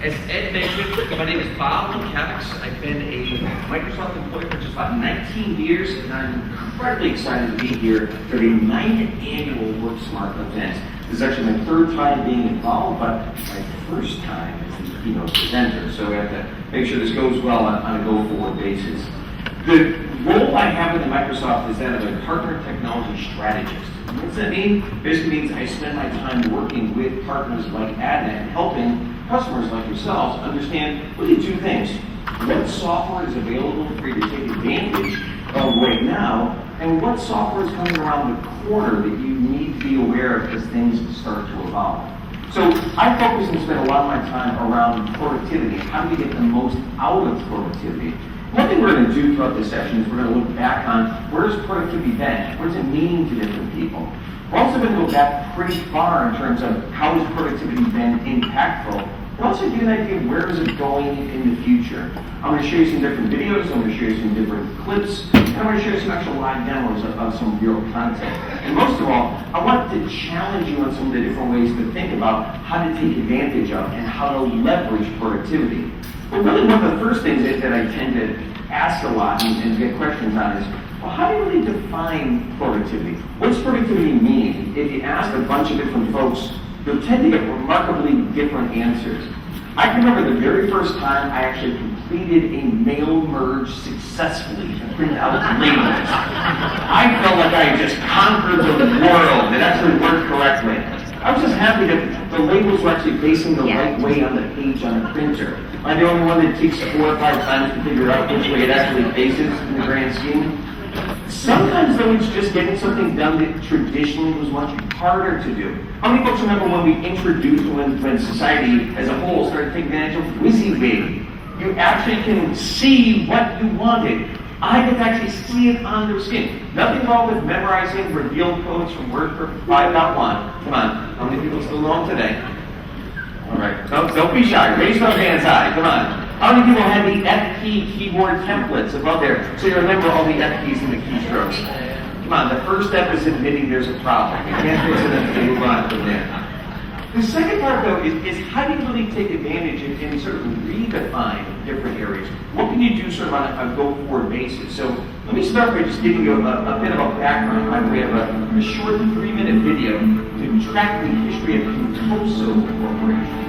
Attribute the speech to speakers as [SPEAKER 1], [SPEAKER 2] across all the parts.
[SPEAKER 1] As Ed mentioned, my name is Bob Lincavicks. I've been a Microsoft employee for just about 19 years, and I'm incredibly excited to be here for the 9th annual WorkSmart event. This is actually my third time being involved, but my first time as the keynote presenter, so we have to make sure this goes well on a go-forward basis. The role I have within Microsoft is that of a partner technology strategist. What does that mean? Basically means I spend my time working with partners like Adnet, helping customers like yourselves understand really two things. What software is available for you to take advantage of right now, and what software is coming around the corner that you need to be aware of as things start to evolve. So I focus and spend a lot of my time around productivity. How do we get the most out of productivity? One thing we're going to do throughout this session is we're going to look back on where's productivity been? What does it mean to different people? We're also going to go back pretty far in terms of how has productivity been impactful, and also get an idea of where is it going in the future. I'm going to show you some different videos, I'm going to show you some different clips, and I'm going to show you some actual live demos of some real content. And most of all, I want to challenge you on some of the different ways to think about how to take advantage of and how to leverage productivity. But really one of the first things that I tend to ask a lot and get questions on is, well, how do you really define productivity? What's productivity mean? If you ask a bunch of different folks, you'll tend to get remarkably different answers. I can remember the very first time I actually completed a mail merge successfully to print out labels. I felt like I had just conquered the world. It actually worked correctly. I was just happy that the labels were actually facing the right way on the page on the printer. Am I the only one that takes 4 or 5 times to figure out which way it actually faces in the grand scheme? Sometimes, though, it's just getting something done that traditionally was much harder to do. How many folks remember when we introduced, when society as a whole started taking advantage of WYSIWYG? You actually can see what you wanted. I could actually see it on the screen. Nothing wrong with memorizing revealed codes from Word 5.1. Come on, how many people still know them today? All right, don't be shy. Raise those hands high. Come on. How many people had the F key keyboard templates above there so you remember all the F keys and the keystrokes? Come on, the first step is admitting there's a problem. You can't fix it until you move on from there. The second part, though, is how do you really take advantage and sort of redefine different areas? What can you do sort of on a go-forward basis? So let me start by just giving you a bit of a background. We have a short 3-minute video to track the history of Keynote Corporation.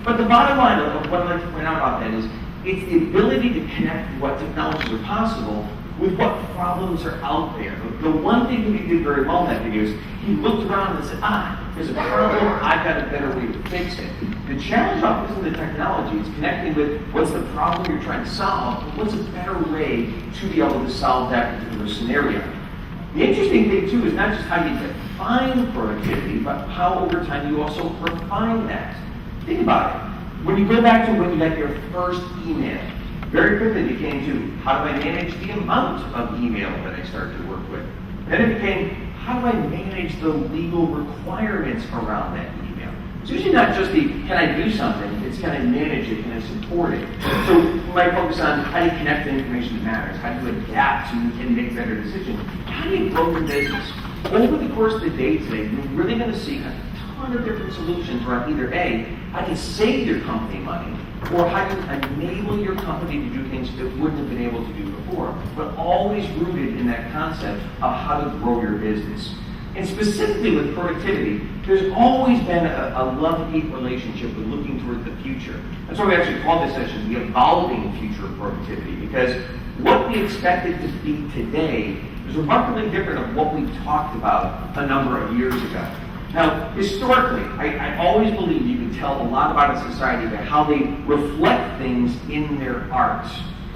[SPEAKER 1] But the bottom line of what I'd like to point out about that is it's the ability to connect what technologies are possible with what problems are out there. The one thing that he did very well in that video is he looked around and said, there's a problem, I've got a better way to fix it. The challenge often isn't the technology, it's connecting with what's the problem you're trying to solve, and what's a better way to be able to solve that particular scenario. The interesting thing too is not just how you define productivity, but how over time you also refine that. Think about it. When you go back to when you got your first email, very quickly it became to how do I manage the amount of email that I start to work with? Then it became how do I manage the legal requirements around that email? It's usually not just the can I do something, it's can I manage it, can I support it? So we might focus on how do you connect the information that matters, how do you adapt and make better decisions, how do you grow your business? Over the course of the day today, you're really going to see a ton of different solutions around either A, how to save your company money, or how to enable your company to do things that wouldn't have been able to do before, but always rooted in that concept of how to grow your business. And specifically with productivity, there's always been a love-hate relationship with looking toward the future. That's why we actually call this session the evolving future of productivity, because what we expect it to be today is remarkably different of what we talked about a number of years ago. Now, historically, I always believe you can tell a lot about a society by how they reflect things in their art.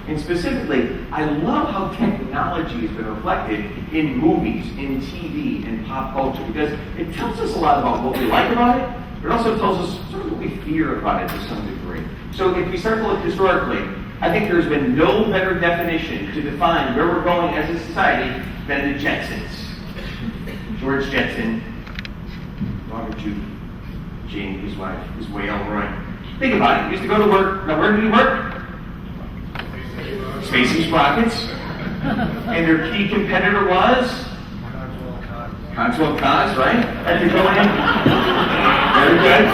[SPEAKER 1] And specifically, I love how technology has been reflected in movies, in TV, in pop culture, because it tells us a lot about what we like about it, but it also tells us sort of what we fear about it to some degree. So if we start to look historically, I think there's been no better definition to define where we're going as a society than the Jetsons. George Jetson, daughter Judy, Jane, his wife, his whale, Roy. Think about it. He used to go to work. Now, where did he work? Spacey Sprockets. And their key competitor was? Control Cause, right? Had to go in. Very good.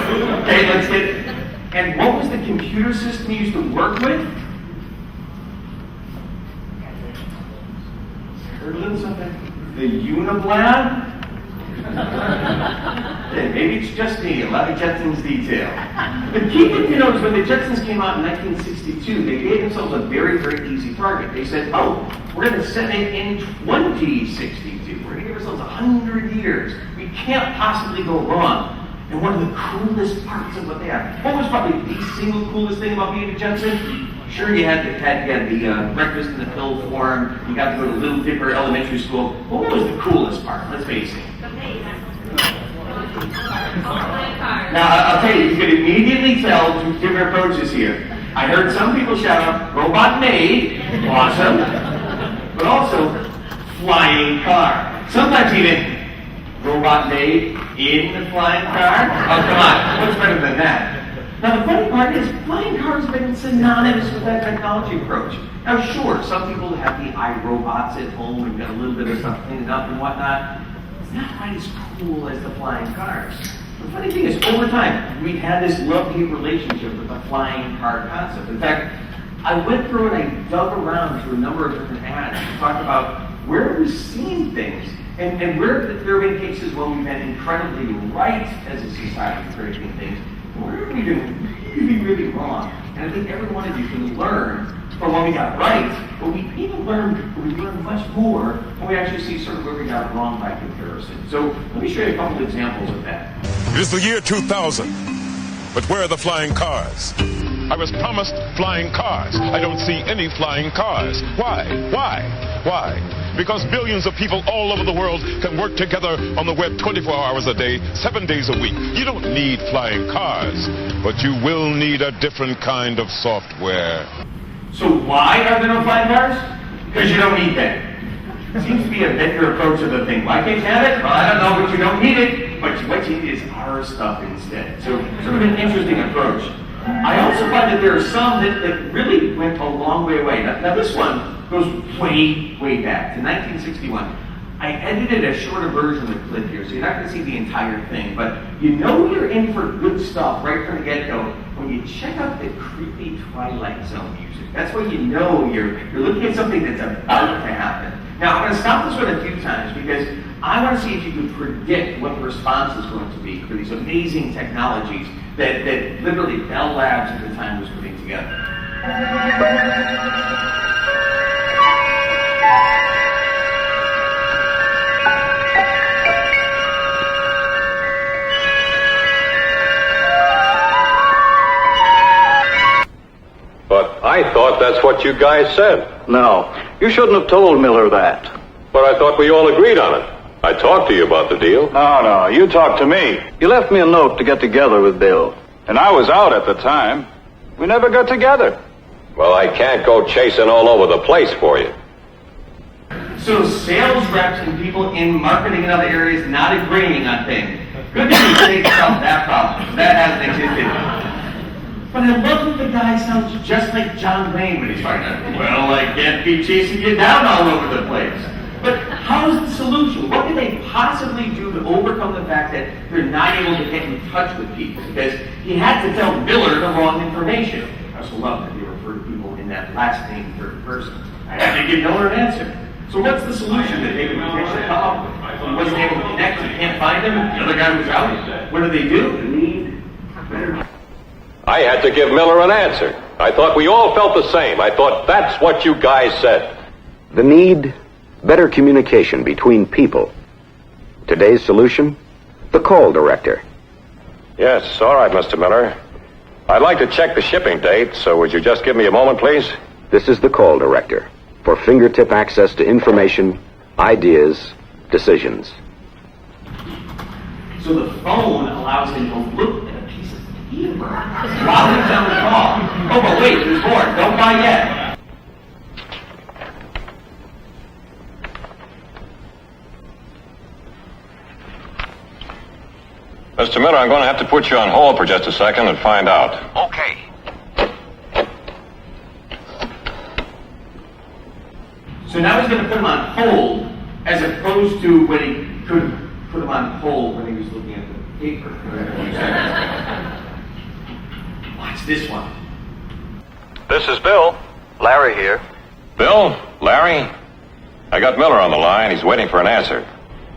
[SPEAKER 1] Okay, let's get. And what was the computer system he used to work with? Heard a little something? The Uniblab? Okay, maybe it's just me, a lot of Jetsons detail. The key thing to know is when the Jetsons came out in 1962, they gave themselves a very, very easy target. They said, oh, we're going to set it in 2062. We're going to give ourselves 100 years. We can't possibly go wrong. And one of the coolest parts of what they had, what was probably the single coolest thing about being a Jetson? Sure, you had the breakfast in the pill form, you got to go to Little Dipper Elementary School. But what was the coolest part? Let's face it. Now, I'll tell you can immediately tell two different approaches here. I heard some people shout out, robot maid, awesome, but also flying car. Sometimes even robot maid in the flying car. Oh, come on, what's better than that? Now, the funny part is, flying cars have been synonymous with that technology approach. Now, sure, some people have the iRobots at home and got a little bit of stuff cleaned up and whatnot. It's not quite as cool as the flying cars. The funny thing is, over time, we had this love-hate relationship with the flying car concept. In fact, I went through and I dug around through a number of different ads to talk about where we've seen things and where there have been cases where we've been incredibly right as a society predicting things, and where have we been really, really wrong. And I think every one of you can learn from when we got right, but we even learned much more when we actually see sort of where we got wrong by comparison. So let me show you a couple of examples of that.
[SPEAKER 2] It is the year 2000, but where are the flying cars? I was promised flying cars. I don't see any flying cars. Why? Because billions of people all over the world can work together on the web 24 hours a day, 7 days a week. You don't need flying cars, but you will need a different kind of software.
[SPEAKER 1] So why are there no flying cars? Because you don't need them. It seems to be a vendor approach of the thing. Why can't you have it? Well, I don't know, but you don't need it. But what you need is our stuff instead. So sort of an interesting approach. I also find that there are some that really went a long way away. Now this one goes way, way back to 1961. I edited a shorter version of the clip here, so you're not going to see the entire thing. But you know you're in for good stuff right from the get-go when you check out the creepy Twilight Zone music. That's when you know you're looking at something that's about to happen. Now, I'm going to stop this one a few times because I want to see if you can predict what the response is going to be for these amazing technologies that literally Bell Labs at the time was putting together.
[SPEAKER 3] I thought that's what you guys said.
[SPEAKER 4] No, you shouldn't have told Miller that.
[SPEAKER 3] But I thought we all agreed on it. I talked to you about the deal.
[SPEAKER 4] No, you talked to me. You left me a note to get together with Bill. And I was out at the time. We never got together.
[SPEAKER 3] Well, I can't go chasing all over the place for you.
[SPEAKER 1] So sales reps and people in marketing and other areas not agreeing on things. Good news, they solved that problem. That hasn't existed. But I love that the guy sounds just like John Wayne when he's talking about, well, I can't be chasing you down all over the place. But how's the solution? What can they possibly do to overcome the fact that they're not able to get in touch with people? Because he had to tell Miller the wrong information. I also love that they refer to people in that last name third person. I had to give Miller an answer. So what's the solution that they could potentially come up with? He wasn't able to connect, he can't find him, the other guy was out. What do? They need better.
[SPEAKER 3] I had to give Miller an answer. I thought we all felt the same. I thought that's what you guys said.
[SPEAKER 5] The need, better communication between people. Today's solution, the call director.
[SPEAKER 3] Yes, all right, Mr. Miller. I'd like to check the shipping date, so would you just give me a moment, please?
[SPEAKER 5] This is the call director for fingertip access to information, ideas, decisions.
[SPEAKER 1] So the phone allows him to look at a piece of paper while he's on the call. Oh, but wait, there's more. Don't buy yet.
[SPEAKER 3] Mr. Miller, I'm going to have to put you on hold for just a second and find out.
[SPEAKER 5] Okay.
[SPEAKER 1] So now he's going to put him on hold, as opposed to when he could put him on hold when he was looking at the paper. Watch this one.
[SPEAKER 3] This is Bill.
[SPEAKER 4] Larry here.
[SPEAKER 3] Bill? Larry? I got Miller on the line. He's waiting for an answer.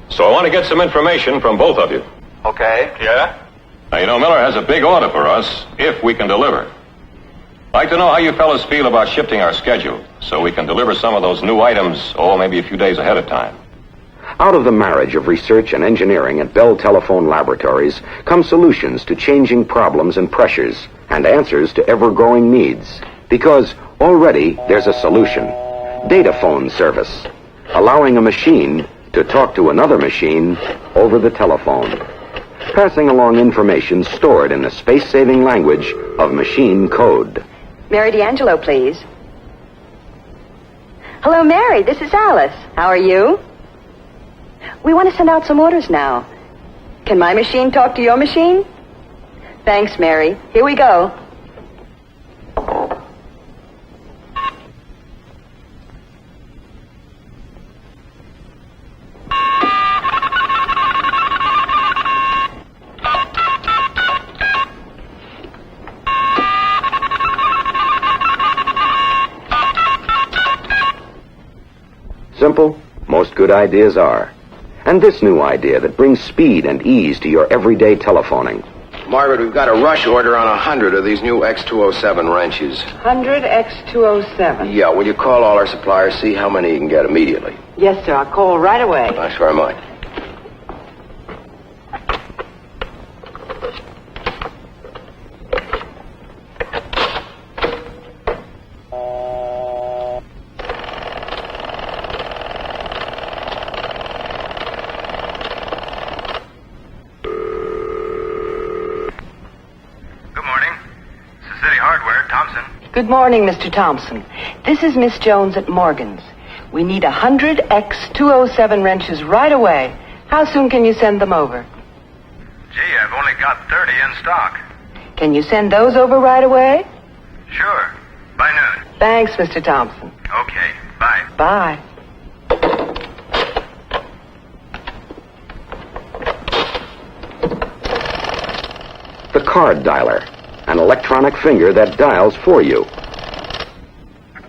[SPEAKER 3] So I want to get some information from both of you.
[SPEAKER 4] Okay. Yeah?
[SPEAKER 3] Now, you know, Miller has a big order for us, if we can deliver. I'd like to know how you fellas feel about shifting our schedule, so we can deliver some of those new items, maybe a few days ahead of time.
[SPEAKER 5] Out of the marriage of research and engineering at Bell Telephone Laboratories come solutions to changing problems and pressures, and answers to ever-growing needs. Because already there's a solution. Data phone service, allowing a machine to talk to another machine over the telephone, passing along information stored in the space-saving language of machine code.
[SPEAKER 6] Mary D'Angelo, please. Hello, Mary. This is Alice. How are you? We want to send out some orders now. Can my machine talk to your machine? Thanks, Mary. Here we go.
[SPEAKER 5] Simple, most good ideas are. And this new idea that brings speed and ease to your everyday telephoning.
[SPEAKER 7] Margaret, we've got a rush order on 100 of these new X207 wrenches.
[SPEAKER 6] 100 X207.
[SPEAKER 7] Yeah, will you call all our suppliers, see how many you can get immediately?
[SPEAKER 6] Yes, sir. I'll call right away.
[SPEAKER 7] Thanks very much.
[SPEAKER 6] Good morning, Mr. Thompson. This is Miss Jones at Morgan's. We need 100 X207 wrenches right away. How soon can you send them over?
[SPEAKER 8] Gee, I've only got 30 in stock.
[SPEAKER 6] Can you send those over right away?
[SPEAKER 8] Sure. By noon.
[SPEAKER 6] Thanks, Mr. Thompson.
[SPEAKER 8] Okay. Bye.
[SPEAKER 6] Bye.
[SPEAKER 5] The card dialer, an electronic finger that dials for you.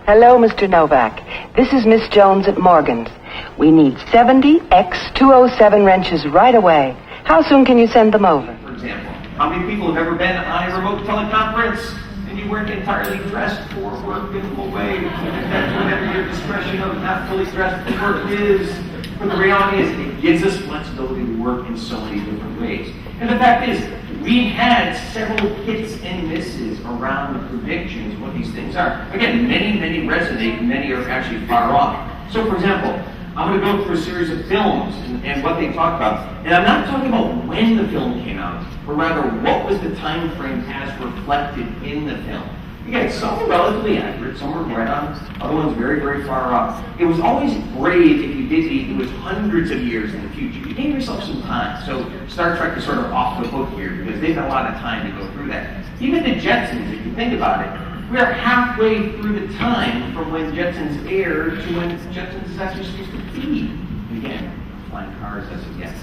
[SPEAKER 6] Hello, Mr. Novak. This is Miss Jones at Morgan's. We need 70 X207 wrenches right away. How soon can you send them over?
[SPEAKER 1] For example, how many people have ever been on a remote teleconference and you weren't entirely dressed for work in a way? That's whatever your discretion of not fully dressed for work is. But the reality is, it gives us flexibility to work in so many different ways. And the fact is, We had several hits and misses around the predictions of what these things are. Again, many resonate, many are actually far off. So, for example, I'm going to go through a series of films and what they talk about. And I'm not talking about when the film came out, but rather what was the time frame as reflected in the film. Again, some were relatively accurate, some were right on, other ones very far off. It was always brave if you did it was hundreds of years in the future. You gave yourself some time. So Star Trek is sort of off the hook here because they've got a lot of time to go through that. Even the Jetsons, if you think about it, we are halfway through the time from when Jetsons aired to when Jetsons is actually supposed to be. And again, flying cars as a guess.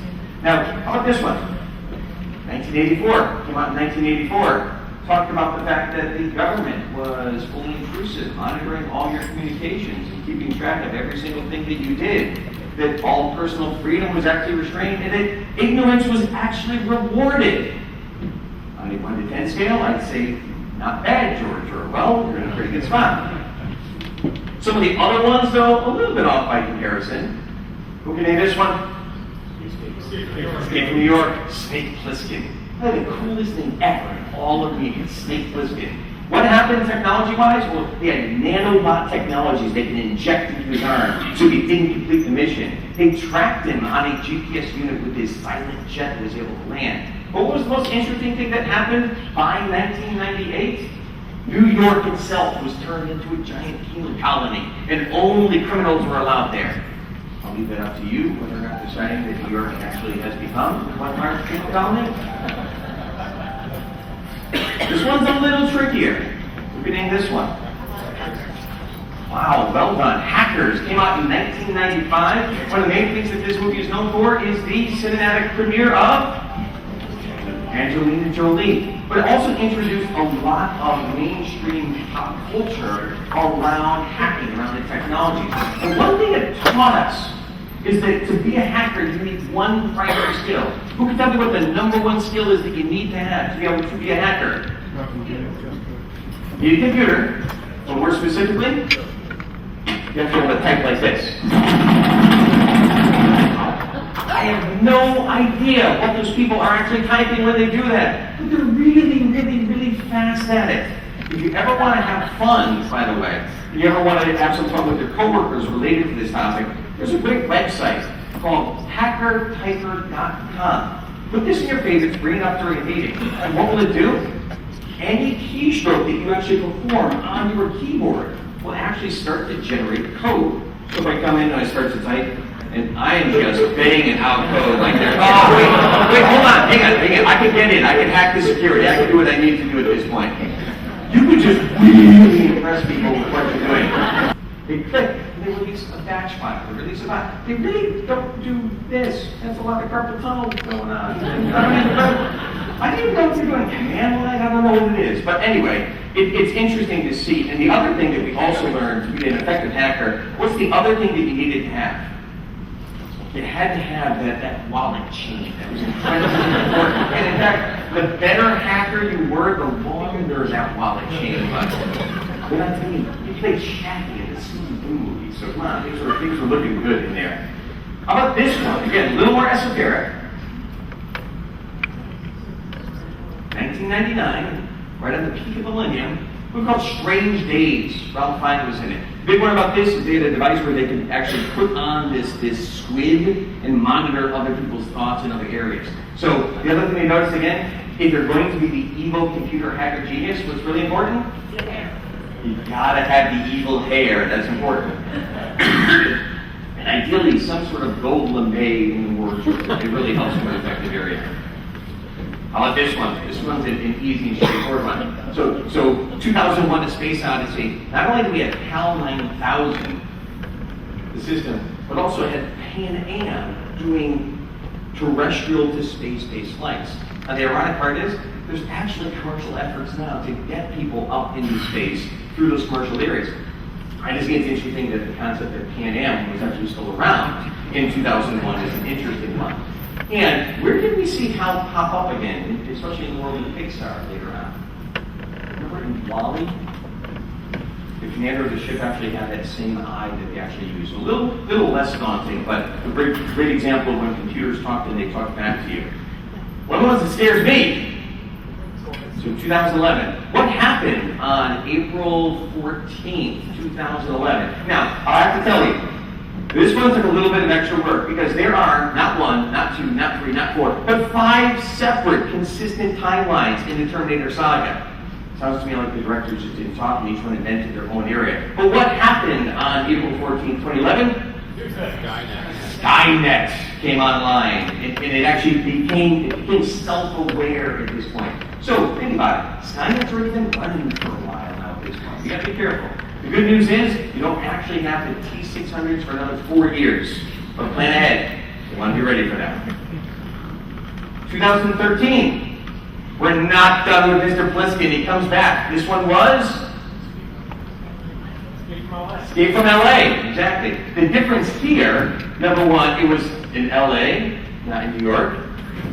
[SPEAKER 1] Now, how about this one? 1984, came out in 1984. Talked about the fact that the government was fully intrusive, monitoring all your communications and keeping track of every single thing that you did, that all personal freedom was actually restrained, and that ignorance was actually rewarded. On a 1 to 10 scale, I'd say not bad, George Orwell. You're in a pretty good spot. Some of the other ones, though, a little bit off by comparison. Who can name this one? Escape from New York, Snake Plissken. Probably the coolest thing ever in all of media, Snake Plissken. What happened technology-wise? Well, they had nanobot technologies they can inject into his arm so he didn't complete the mission. They tracked him on a GPS unit with his silent jet that was able to land. But what was the most interesting thing that happened by 1998? New York itself was turned into a giant penal colony, and only criminals were allowed there. I'll leave that up to you whether or not deciding that New York actually has become one large penal colony. This one's a little trickier. We can name this one. Wow, well done. Hackers came out in 1995. One of the main things that this movie is known for is the cinematic premiere of Angelina Jolie. But it also introduced a lot of mainstream pop culture around hacking, around the technology. And one thing it taught us is that to be a hacker, you need one primary skill. Who can tell me what the number one skill is that you need to have to be able to be a hacker? You need a computer. But more specifically, you have to be able to type like this. I have no idea what those people are actually typing when they do that. But they're really fast at it. If you ever want to have fun, by the way, if you ever want to have some fun with your coworkers related to this topic, there's a great website called hackertyper.com. Put this in your favorites, bring it up during a meeting. And what will it do? Any keystroke that you actually perform on your keyboard will actually start to generate code. So if I come in and I start to type, and I am just banging out code like this. Oh, wait, hold on, hang on. I can get in. I can hack the security. I can do what I need to do at this point. You can just really impress people with what you're doing. They click, and they release a batch file. They release a file. They really don't do this. That's a lot of carpal tunnel going on. I don't even know what they're doing. Command line? I don't know what it is. But anyway, it's interesting to see. And the other thing that we also learned to be an effective hacker, what's the other thing that you needed to have? You had to have that wallet chain. That was incredibly important. And in fact, the better hacker you were, the longer that wallet chain was. But I'm telling you, you played Shaggy in the Scooby-Doo movie, so come on, things were looking good in there. How about this one? Again, a little more esoteric. 1999, right on the peak of the millennium, we called Strange Days. Ralph Fiennes was in it. The big one about this is they had a device where they could actually put on this squid and monitor other people's thoughts in other areas. So the other thing they noticed again, if you're going to be the evil computer hacker genius, what's really important? You gotta have the evil hair. That's important. And ideally, some sort of gold lame in the works. It really helps in an effective area. How about this one? This one's an easy and straightforward one. So 2001: A Space Odyssey. Not only do we have HAL 9000, the system, but also had Pan Am doing terrestrial to space-based flights. Now the ironic part is, there's actually commercial efforts now to get people up into space through those commercial areas. I just think it's interesting that the concept of Pan Am was actually still around in 2001 is an interesting one. And where did we see HAL pop up again, especially in the world of Pixar later on? Remember in WALL-E? The commander of the ship actually had that same eye that they actually used. A little less daunting, but a great example of when computers talk and they talk back to you. One of the ones that scares me So 2011. What happened on April 14th, 2011? Now, I have to tell you, this one took a little bit of extra work because there are not one, not two, not three, not four, but 5 separate consistent timelines in the Terminator saga. Sounds to me like the directors just didn't talk and each one invented their own area. But what happened on April 14th, 2011? Skynet came online, and it actually became self-aware at this point. So think about it. Skynet's already been running for a while now at this point. You got to be careful. The good news is you don't actually have the T-600s for another 4 years. But plan ahead. You want to be ready for that. 2013. We're not done with Mr. Pliskin. He comes back. This one was Escape from LA. Exactly. The difference here, number one, it was in LA, not in New York.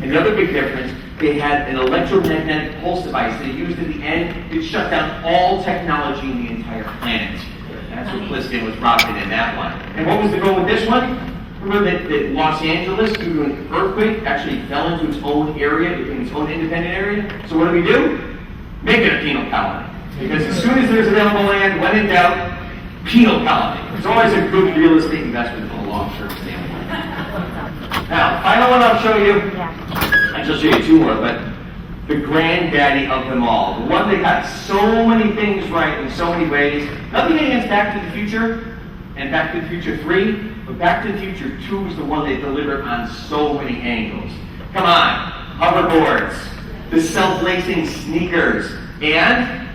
[SPEAKER 1] And the other big difference, they had an electromagnetic pulse device they used at the end. It shut down all technology in the entire planet. That's what Pliskin was rocking in that one. And what was the goal with this one? Remember that Los Angeles, due to an earthquake, actually fell into its own area, became its own independent area. So what do? Make it a penal colony. Because as soon as there's available land, when in doubt, penal colony. It's always a good real estate investment from a long-term standpoint. Now, final one I'll show you. I shall show you 2 more, but the granddaddy of them all. The one that got so many things right in so many ways. Nothing against Back to the Future and Back to the Future 3. But Back to the Future 2 is the one they delivered on so many angles. Come on, hoverboards, the self-lacing sneakers, and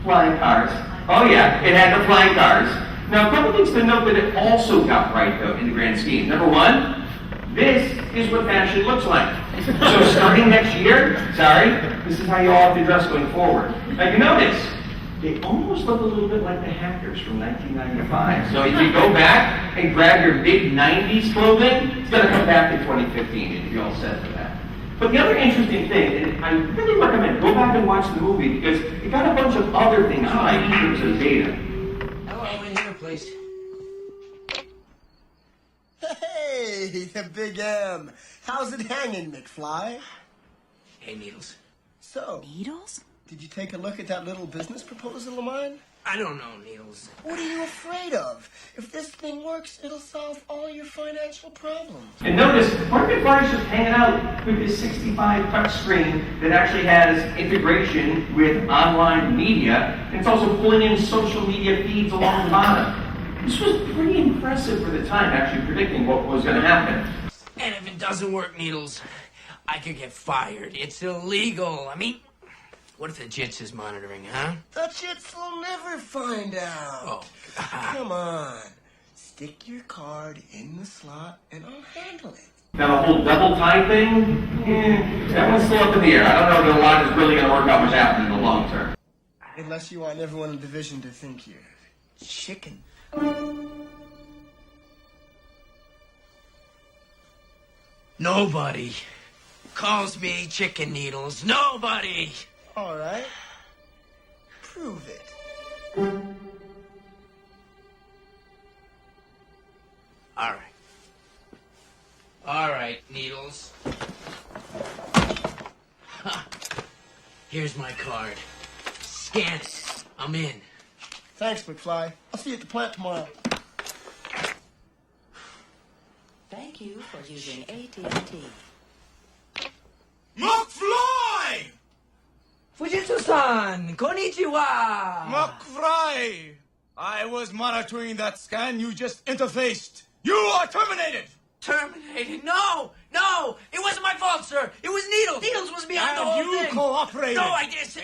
[SPEAKER 1] flying cars. Oh yeah, it had the flying cars. Now, a couple things to note that it also got right, though, in the grand scheme. Number one, this is what fashion looks like. So starting next year, this is how you all have to dress going forward. Now, you notice, they almost look a little bit like the hackers from 1995. So if you go back and grab your big 90s clothing, it's going to come back in 2015 and you're all set for that. But the other interesting thing, and I really recommend, go back and watch the movie because it got a bunch of other things right in terms of data.
[SPEAKER 9] Hello, in here, please.
[SPEAKER 10] Hey, the Big M. How's it hanging, McFly?
[SPEAKER 9] Hey, Needles.
[SPEAKER 10] So,
[SPEAKER 11] Needles?
[SPEAKER 10] did you take a look at that little business proposal of mine?
[SPEAKER 9] I don't know, Needles.
[SPEAKER 10] What are you afraid of? If this thing works, it'll solve all your financial problems.
[SPEAKER 1] And notice, Mark McFly's just hanging out with his 65 touchscreen that actually has integration with online media, and it's also pulling in social media feeds along the bottom. This was pretty impressive for the time, actually predicting what was going to happen.
[SPEAKER 9] And if it doesn't work, Needles, I could get fired. It's illegal. I mean, what if the Jits is monitoring, huh?
[SPEAKER 10] The Jits will never find out.
[SPEAKER 9] Oh,
[SPEAKER 10] Come on. Stick your card in the slot and I'll handle it.
[SPEAKER 1] Now the whole double tie thing, that one's still up in the air. I don't know if the line is really going to work out much happening in the long term.
[SPEAKER 10] Unless you want everyone in the division to think you're chicken.
[SPEAKER 9] Nobody calls me Chicken Needles. Nobody!
[SPEAKER 10] All right. Prove it.
[SPEAKER 9] All right. All right, Needles. Ha. Here's my card. Scan it. I'm in.
[SPEAKER 10] Thanks, McFly. I'll see you at the plant tomorrow.
[SPEAKER 11] Thank you for using AT&T.
[SPEAKER 12] McFly!
[SPEAKER 9] Fujitsu-san! Konnichiwa!
[SPEAKER 12] McFly! I was monitoring that scan you just interfaced. You are terminated!
[SPEAKER 9] Terminated? No! No! It wasn't my fault, sir! It was Needles! Needles was behind the whole
[SPEAKER 12] And you
[SPEAKER 9] thing!
[SPEAKER 12] cooperated!
[SPEAKER 9] No, I didn't.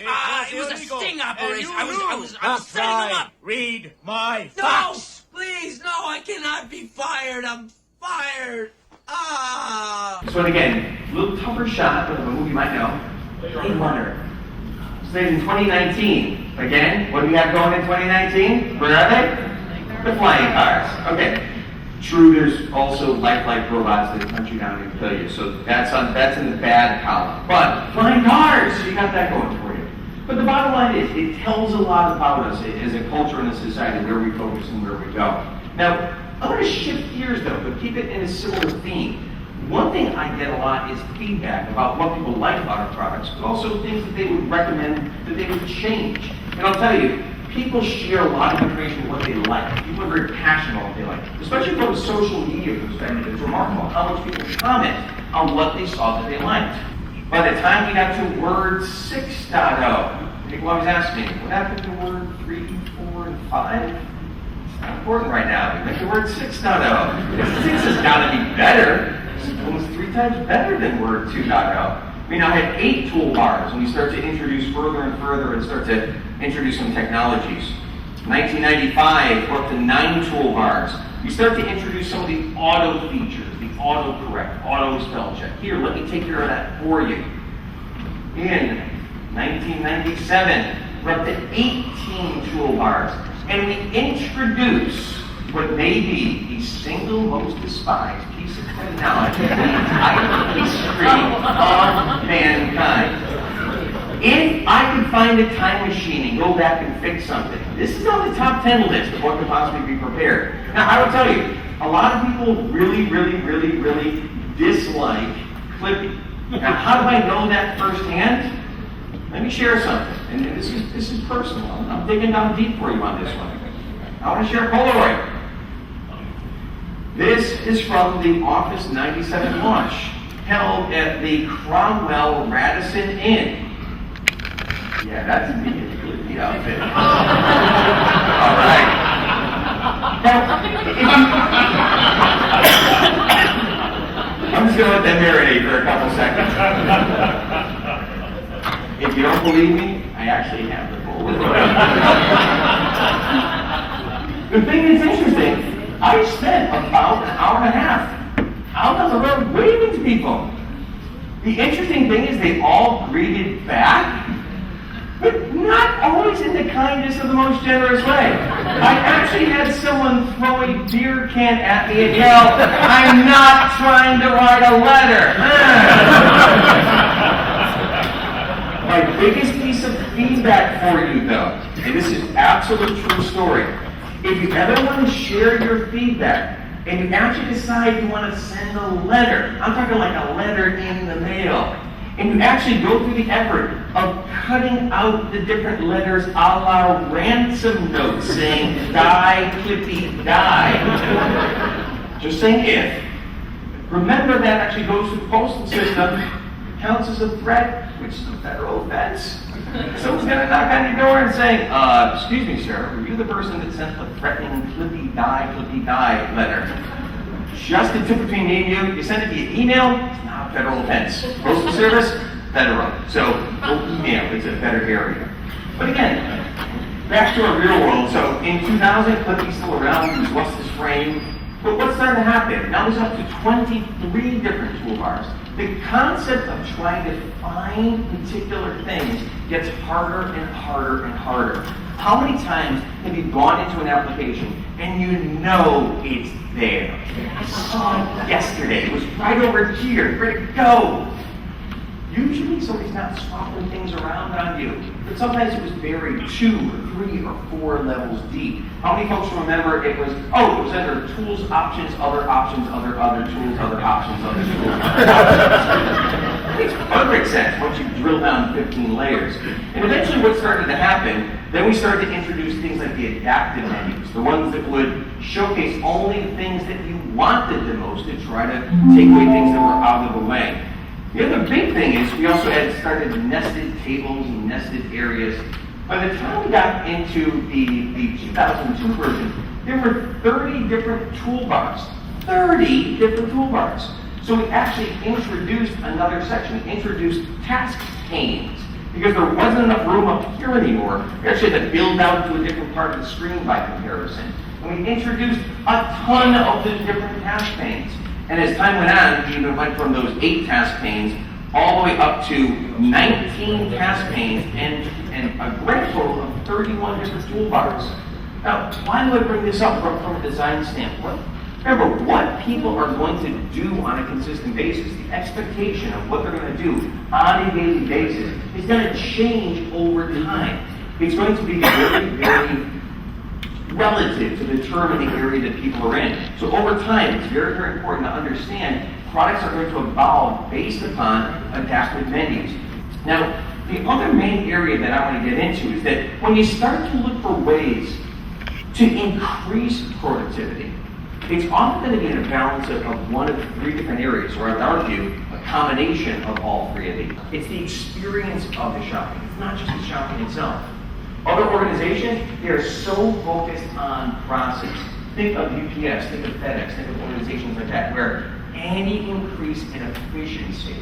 [SPEAKER 9] It was a
[SPEAKER 12] illegal.
[SPEAKER 9] sting
[SPEAKER 12] And
[SPEAKER 9] operation.
[SPEAKER 12] you
[SPEAKER 9] I was
[SPEAKER 12] knew.
[SPEAKER 9] setting them up!
[SPEAKER 12] Read my
[SPEAKER 9] No!
[SPEAKER 12] facts!
[SPEAKER 9] Please, no, I cannot be fired! I'm fired! Ah!
[SPEAKER 1] So again, a little tougher shot of a movie you might know. Blade Runner. It's in 2019. Again, what do we have going in 2019? Where are they? The flying cars. Okay. True, there's also lifelike robots that punch you down and kill you. So that's in the bad column. But flying cars, you got that going for you. But the bottom line is, it tells a lot about us as a culture and a society, where we focus and where we go. Now, I want to shift gears though, but keep it in a similar theme. One thing I get a lot is feedback about what people like about our products, but also things that they would recommend that they would change. And I'll tell you, people share a lot of information of what they like. People are very passionate about what they like. Especially from a social media perspective, it's remarkable how much people comment on what they saw that they liked. By the time we got to Word 6.0, people always ask me, what happened to Word 3, 4, and 5? It's not important right now. We got to Word 6.0. 6 has got to be better. It's almost 3 times better than Word 2.0. We now have 8 toolbars, and we start to introduce further and further and start to introduce some technologies. 1995, we're up to 9 toolbars. We start to introduce some of the auto features, the auto-correct, auto-spell check. Here, let me take care of that for you. In 1997, we're up to 18 toolbars, and we introduce what may be the single most despised piece of technology in the entire history of mankind. If I could find a time machine and go back and fix something, this is on the top 10 list of what could possibly be prepared. Now, I will tell you, a lot of people really dislike clipping. Now, how do I know that firsthand? Let me share something, and this is personal. I'm digging down deep for you on this one. I want to share a Polaroid. This is from the Office 97 launch, held at the Cromwell Radisson Inn. Yeah, that's immediately the outfit. All right. Now, I'm just going to let that marinate for a couple seconds. If you don't believe me, I actually have the full The thing is interesting. I spent about an hour and a half out on the road waving to people. The interesting thing is they all greeted back, but not always in the kindest of the most generous way. I actually had someone throw a beer can at me and yell, "I'm not trying to write a letter." My biggest piece of feedback for you, though, and this is absolute true story, if you ever want to share your feedback, and you actually decide you want to send a letter, I'm talking like a letter in the mail, and you actually go through the effort of cutting out the different letters a la ransom notes saying, "Die, Clippy, die." Just saying if. Remember that actually goes through the postal system, counts as a threat, which is a federal offense. Someone's going to knock on your door and say, "Excuse me, sir, were you the person that sent the threatening Clippy, die letter?" Just a tip between me and you, you send it via email, it's not a federal offense. Postal service, federal. So, go email, it's a better area. But again, back to our real world. So, in 2000, Clippy's still around, what's his frame? But what started to happen? Now there's up to 23 different toolbars. The concept of trying to find particular things gets harder and harder and harder. How many times have you gone into an application and you know it's there? I saw it yesterday. It was right over here. Ready to go. Usually somebody's not swapping things around on you. But sometimes it was buried 2 or 3 or 4 levels deep. How many folks remember it was under tools, options, other tools, other options, other tools. It makes perfect sense once you drill down 15 layers. And eventually what started to happen, then we started to introduce things like the adaptive menus, the ones that would showcase only the things that you wanted the most to try to take away things that were out of the way. The other big thing is we also had started nested tables and nested areas. By the time we got into the 2002 version, there were 30 different toolbars. 30 different toolbars. So we actually introduced another section. We introduced task panes. Because there wasn't enough room up here anymore, we actually had to build out to a different part of the screen by comparison. And we introduced a ton of the different task panes. And as time went on, we even went from those 8 task panes all the way up to 19 task panes and a grand total of 31 different toolbars. Now, why do I bring this up from a design standpoint? Remember, what people are going to do on a consistent basis, the expectation of what they're going to do on a daily basis is going to change over time. It's going to be very relative to determine the area that people are in. So over time, it's very important to understand Products are going to evolve based upon adaptive menus. Now, the other main area that I want to get into is that when you start to look for ways to increase productivity, it's often going to be in a balance of one of three different areas, or I would argue, a combination of all three of these. It's the experience of the shopping. It's not just the shopping itself. Other organizations, they are so focused on process. Think of UPS, think of FedEx, think of organizations like that, where any increase in efficiency.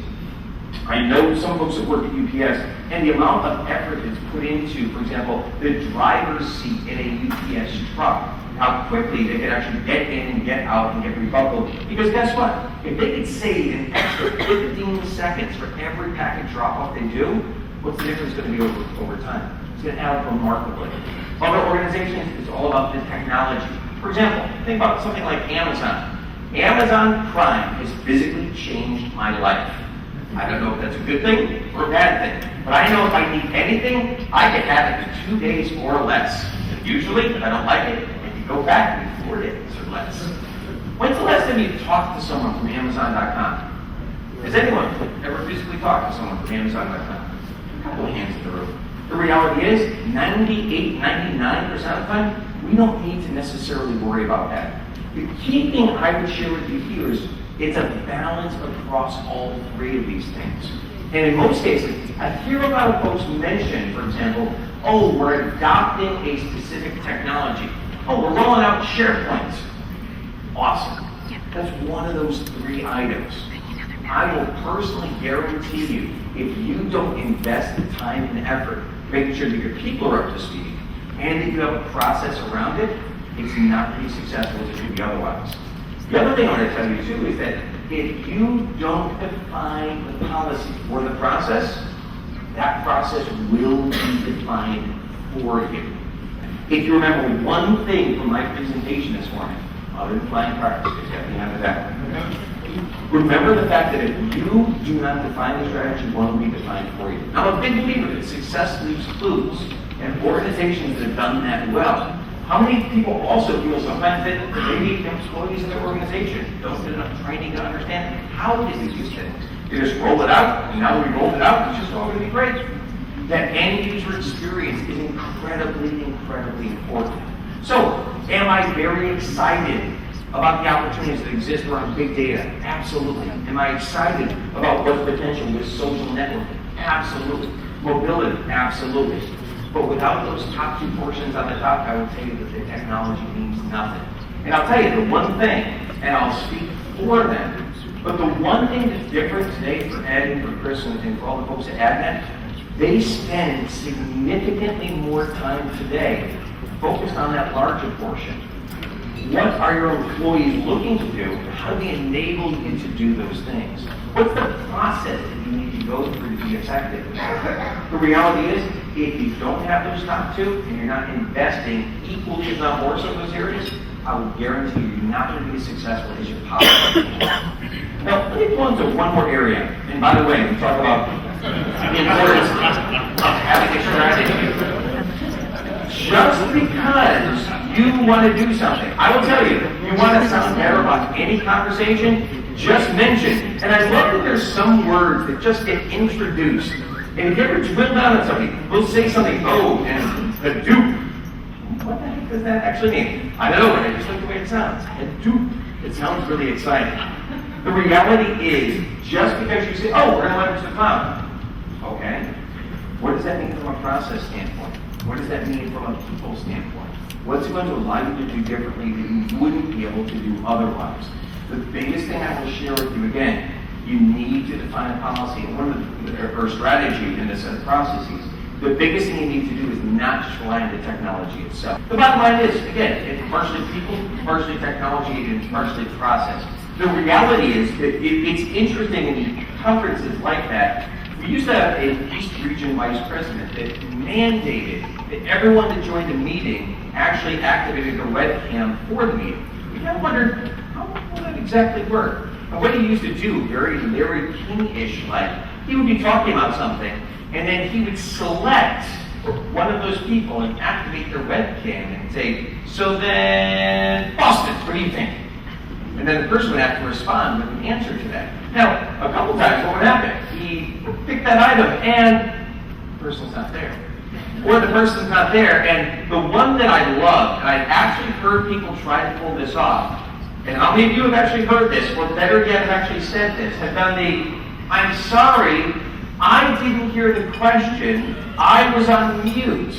[SPEAKER 1] I know some folks that work at UPS, and the amount of effort that's put into, for example, the driver's seat in a UPS truck, how quickly they could actually get in and get out and get rebuckled. Because guess what? If they could save an extra 15 seconds for every package drop-off they do, what's the difference going to be over time? It's going to add up remarkably. Other organizations, it's all about the technology. For example, think about something like Amazon. Amazon Prime has physically changed my life. I don't know if that's a good thing or a bad thing, but I know if I need anything, I can have it in 2 days or less. And usually, if I don't like it, I can go back in 4 days or less. When's the last time you talked to someone from Amazon.com? Has anyone ever physically talked to someone from Amazon.com? A couple of hands in the room. The reality is, 98, 99% of the time, we don't need to necessarily worry about that. The key thing I would share with you here is it's a balance across all three of these things. And in most cases, I hear a lot of folks mention, for example, oh, we're adopting a specific technology. Oh, we're rolling out SharePoint. Awesome. That's one of those three items. I will personally guarantee you, if you don't invest the time and effort making sure that your people are up to speed, and that you have a process around it, it's not going to be successful as it could be otherwise. The other thing I want to tell you too is that if you don't define the policy for the process, that process will be defined for you. If you remember one thing from my presentation this morning, other than flying cars, because got me out of that one. Remember the fact that if you do not define the strategy, one will be defined for you. I'm a big believer that success leaves clues, and organizations that have done that well. How many people also feel sometimes that maybe employees in their organization don't get enough training to understand how to do these things? They just roll it out, and now that we rolled it out, it's just all going to be great. That end user experience is incredibly, incredibly important. So, am I very excited about the opportunities that exist around big data? Absolutely. Am I excited about what's potential with social networking? Absolutely. Mobility? Absolutely. But without those top two portions on the top, I will tell you that the technology means nothing. And I'll tell you the one thing, and I'll speak for them, but the one thing that's different today for Ed and for Chris and for all the folks at AdNet, they spend significantly more time today focused on that larger portion. What are your employees looking to do? How do we enable you to do those things? What's the process that you need to go through to be effective? The reality is, if you don't have those top two, and you're not investing equally, if not more so, in those areas, I will guarantee you're not going to be as successful as your possibly can. Now, let me go into one more area. And by the way, we talk about the importance of having a strategy. Just because you want to do something, I will tell you, you want to sound better about any conversation, just mention. And I love that there's some words that just get introduced. And if you ever drill down on something, we'll say something, oh, and Hadoop. What the heck does that actually mean? I don't know, but I just like the way it sounds. Hadoop. It sounds really exciting. The reality is, just because you say, oh, we're going to leverage the cloud. Okay. What does that mean from a process standpoint? What does that mean from a people standpoint? What's it going to allow you to do differently that you wouldn't be able to do otherwise? The biggest thing I will share with you again, you need to define a policy or strategy in this set of processes. The biggest thing you need to do is not just rely on the technology itself. The bottom line is, again, it's partially people, partially technology, and it's partially process. The reality is that it's interesting in conferences like that. We used to have a East Region Vice President that mandated that everyone that joined the meeting actually activated their webcam for the meeting. We kind of wondered, how will that exactly work? And what he used to do, very Larry King-ish like, he would be talking about something, and then he would select one of those people and activate their webcam and say, so then, Boston, what do you think? And then the person would have to respond with an answer to that. Now, a couple times, what would happen? He picked that item, and the person's not there. Or the person's not there, and the one that I loved, and I've actually heard people try to pull this off, and how many of you have actually heard this, or better yet, have actually said this, have done the, I'm sorry, I didn't hear the question, I was on mute.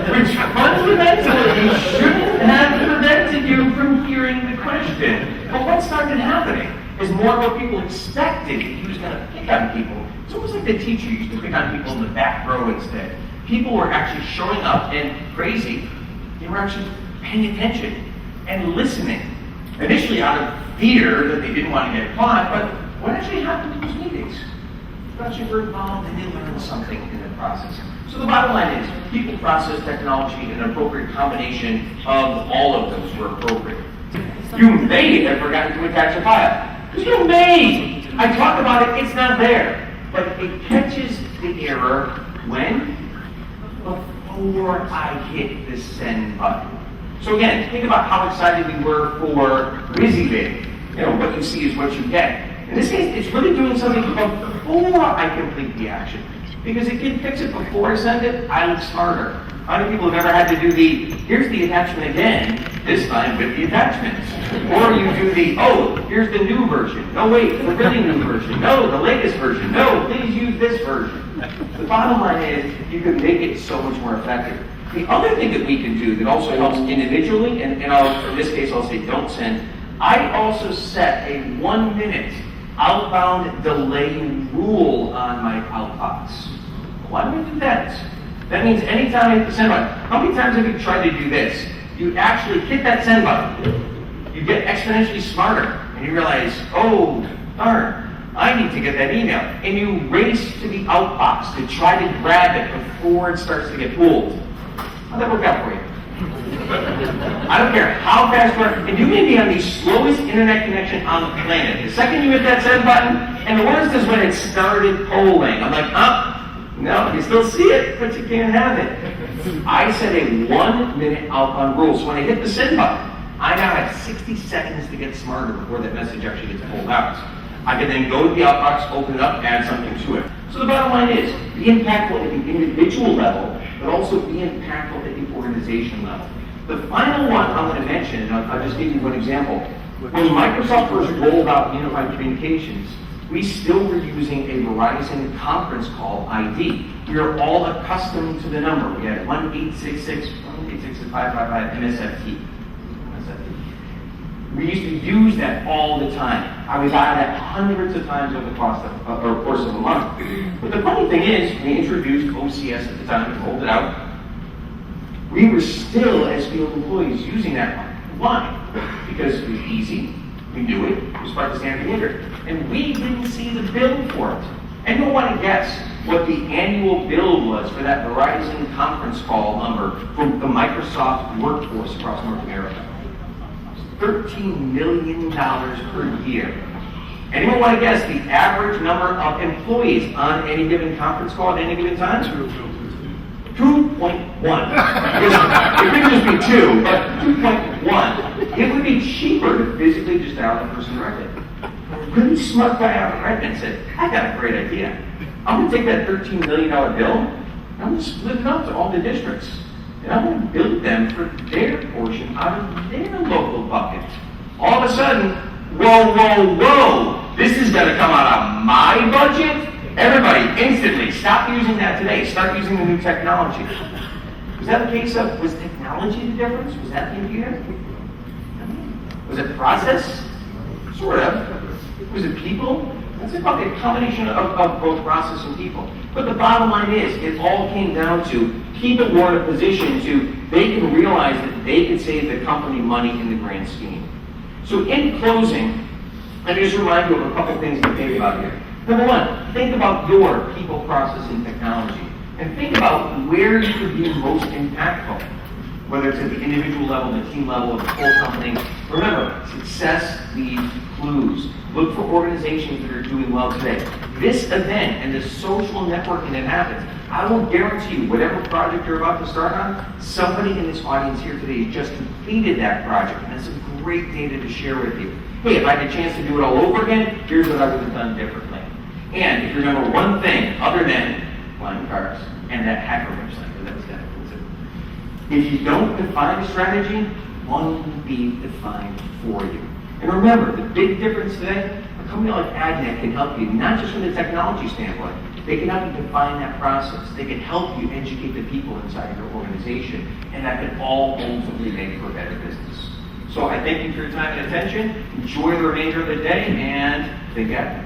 [SPEAKER 1] Which fundamentally shouldn't have prevented you from hearing the question. But what started happening is more and more people expected he was going to pick on people. It's almost like the teacher used to pick on people in the back row instead. People were actually showing up and crazy. They were actually paying attention and listening. Initially out of fear that they didn't want to get caught, but what actually happened in those meetings? They actually were involved and they learned something in the process. So the bottom line is, people, process, technology, and an appropriate combination of all of those were appropriate. You may have forgotten to attach a file. Because you may. I talk about it, it's not there. But it catches the error when? Before I hit the send button. So again, think about how excited we were for WYSIWYG. You know, what you see is what you get. In this case, it's really doing something before I complete the action. Because it can fix it before I send it, I look smarter. How many people have ever had to do the, here's the attachment again, this time with the attachments? Or you do the, oh, here's the new version. No, wait, the really new version. No, the latest version. No, please use this version. The bottom line is, you can make it so much more effective. The other thing that we can do that also helps individually, and in this case I'll say don't send, I also set a 1 minute outbound delay rule on my outbox. Why do I do that? That means anytime I hit the send button, how many times have you tried to do this? You actually hit that send button, you get exponentially smarter, and you realize, oh, darn, I need to get that email. And you race to the outbox to try to grab it before it starts to get pulled. How'd that work out for you? I don't care how fast you are, and you may be on the slowest internet connection on the planet. The second you hit that send button, and the worst is when it started polling. I'm like, no, you still see it, but you can't have it. I set a 1 minute outbound rule, so when I hit the send button, I now have 60 seconds to get smarter before that message actually gets pulled out. I can then go to the outbox, open it up, add something to it. So the bottom line is, be impactful at the individual level, but also be impactful at the organization level. The final one I'm going to mention, and I'll just give you one example. When Microsoft first rolled out unified communications, we still were using a Verizon conference call ID. We are all accustomed to the number. We had 1-866-555-MSFT. We used to use that all the time. I would dial that hundreds of times over the course of a month. But the funny thing is, we introduced OCS at the time and rolled it out. We were still, as field employees, using that one. Why? Because it was easy. We knew it. It was part of the standard behavior. And we didn't see the bill for it. And you want to guess what the annual bill was for that Verizon conference call number from the Microsoft workforce across North America? $13 million per year. Anyone want to guess the average number of employees on any given conference call at any given time? 2.1. It could just be 2, but 2.1. It would be cheaper to physically just dial the person directly. A really smart guy out of Redmond said, I got a great idea. I'm going to take that $13 million bill, and I'm going to split it up to all the districts. And I'm going to bill them for their portion out of their local bucket. All of a sudden, whoa, this is going to come out of my budget? Everybody, instantly, stop using that today. Start using the new technology. Was that the case of, was technology the difference? Was that the idea? Was it process? Sort of. Was it people? Let's talk about a combination of both process and people. But the bottom line is, it all came down to people were in a position to, they can realize that they can save the company money in the grand scheme. So in closing, let me just remind you of a couple things to think about here. Number one, think about your people, process, and technology. And think about where you could be most impactful. whether it's at the individual level, the team level, the whole company. Remember, success leaves clues. Look for organizations that are doing well today. This event and the social networking that happens, I will guarantee you, whatever project you're about to start on, somebody in this audience here today just completed that project, and that's some great data to share with you. Hey, if I had a chance to do it all over again, here's what I would have done differently. And if you remember one thing other than flying cars and that hacker website, that was kind of cool too. If you don't define a strategy, one will be defined for you. And remember, the big difference today, a company like AdNet can help you, not just from the technology standpoint. They can help you define that process. They can help you educate the people inside your organization, and that can all ultimately make for a better business. So I thank you for your time and attention. Enjoy the remainder of the day, and think out.